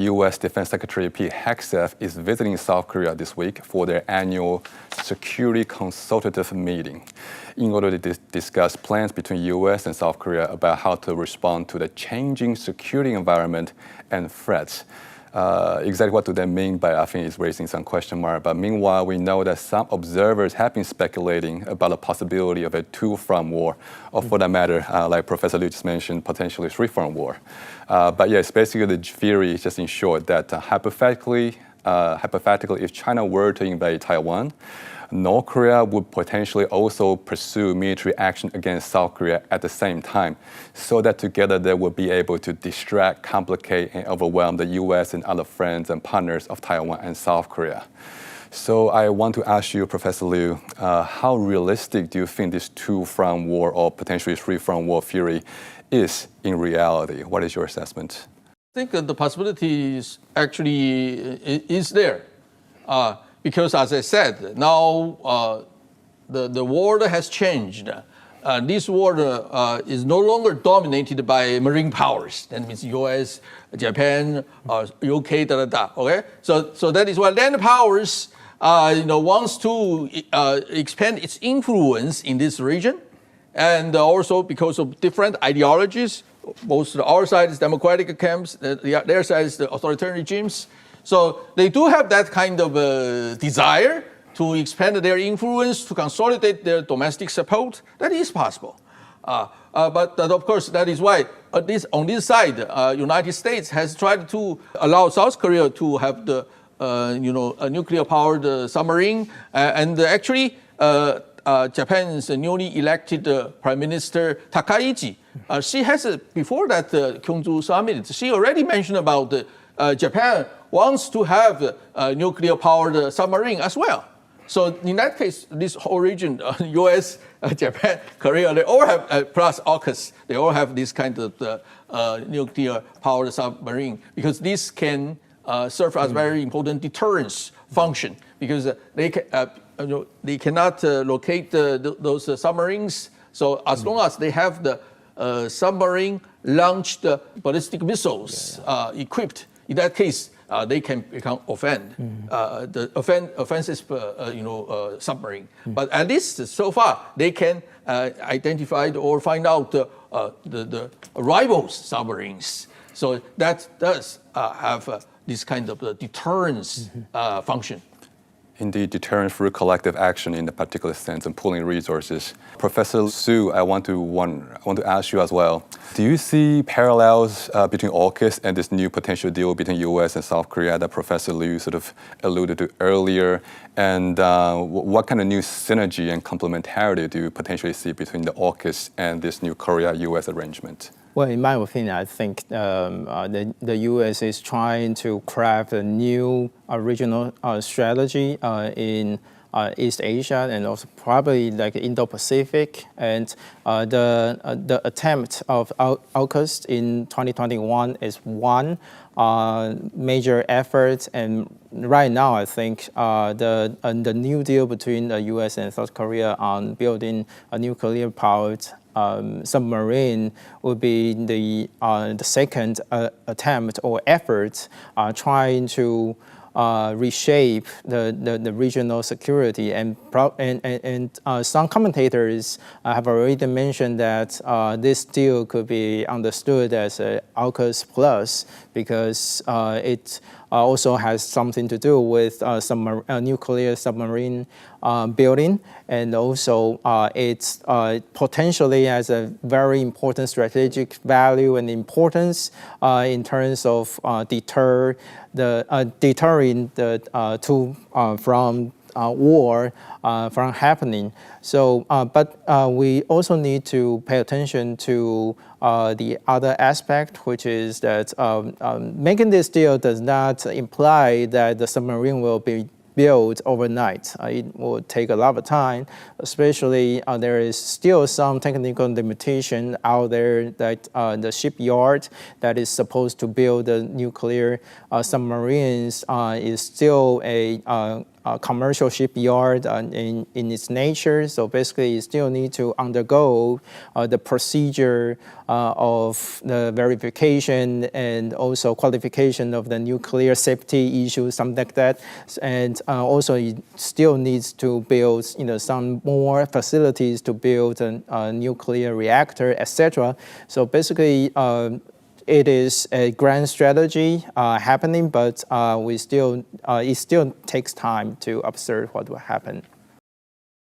U.S. Defense Secretary Pete Hegseth is visiting South Korea this week for their annual Security Consultative Meeting in order to discuss plans between U.S. and South Korea about how to respond to the changing security environment and threats. Exactly what do they mean by, I think it's raising some question mark. But meanwhile, we know that some observers have been speculating about the possibility of a two-front war, or for that matter, like Professor Liu just mentioned, potentially a three-front war. But yes, basically the theory is just in short that hypothetically, if China were to invade Taiwan, North Korea would potentially also pursue military action against South Korea at the same time, so that together they will be able to distract, complicate, and overwhelm the U.S. and other friends and partners of Taiwan and South Korea. So I want to ask you, Professor Liu, how realistic do you think this two-front war or potentially three-front war theory is in reality? What is your assessment? I think the possibility is actually is there. Because as I said, now the world has changed. This world is no longer dominated by marine powers. That means U.S., Japan, UK, okay? So that is why land powers, wants to expand its influence in this region, and also because of different ideologies. Both our side is democratic camps, their side is the authoritarian regimes. So they do have that kind of desire to expand their influence, to consolidate their domestic support. That is possible. But of course, that is why on this side, United States has tried to allow South Korea to have the a nuclear-powered submarine. And actually, Japan's newly elected Prime Minister Takaichi, she has, before that Kyungju summit, she already mentioned about Japan wants to have a nuclear-powered submarine as well. So in that case, this whole region, U.S., Japan, Korea, they all have, plus AUKUS, they all have this kind of nuclear-powered submarine, because this can serve as very important deterrence function, because they cannot locate those submarines. So as long as they have the submarine-launched ballistic missiles equipped, in that case, they can become the offensive submarine. But at least so far, they can identify or find out the rivals submarines. So that does have this kind of deterrence function. Indeed, deterrence through collective action in a particular sense and pooling resources. Professor Su, I want to ask you as well. Do you see parallels between AUKUS and this new potential deal between U.S. and South Korea that Professor Liu sort of alluded to earlier? And what kind of new synergy and complementarity do you potentially see between the AUKUS and this new Korea-U.S. arrangement? Well, in my opinion, I think the U.S. is trying to craft a new regional strategy in East Asia and also probably like Indo-Pacific. And the attempt of AUKUS in 2021 is one major effort. And right now, I think the new deal between the U.S. and South Korea on building a nuclear-powered submarine would be the second attempt or effort trying to reshape the regional security. And some commentators have already mentioned that this deal could be understood as a AUKUS plus, because it also has something to do with nuclear submarine building, and also it's potentially has a very important strategic value and importance in terms of deterring the two from war from happening. So, but we also need to pay attention to the other aspect, which is that making this deal does not imply that the submarine will be built overnight. It will take a lot of time, especially there is still some technical limitation out there that the shipyard that is supposed to build the nuclear submarines is still a commercial shipyard in its nature. So basically, you still need to undergo the procedure of the verification and also qualification of the nuclear safety issues, something like that. And also, it still needs to build, some more facilities to build a nuclear reactor, etc. So basically, it is a grand strategy happening, but it still takes time to observe what will happen.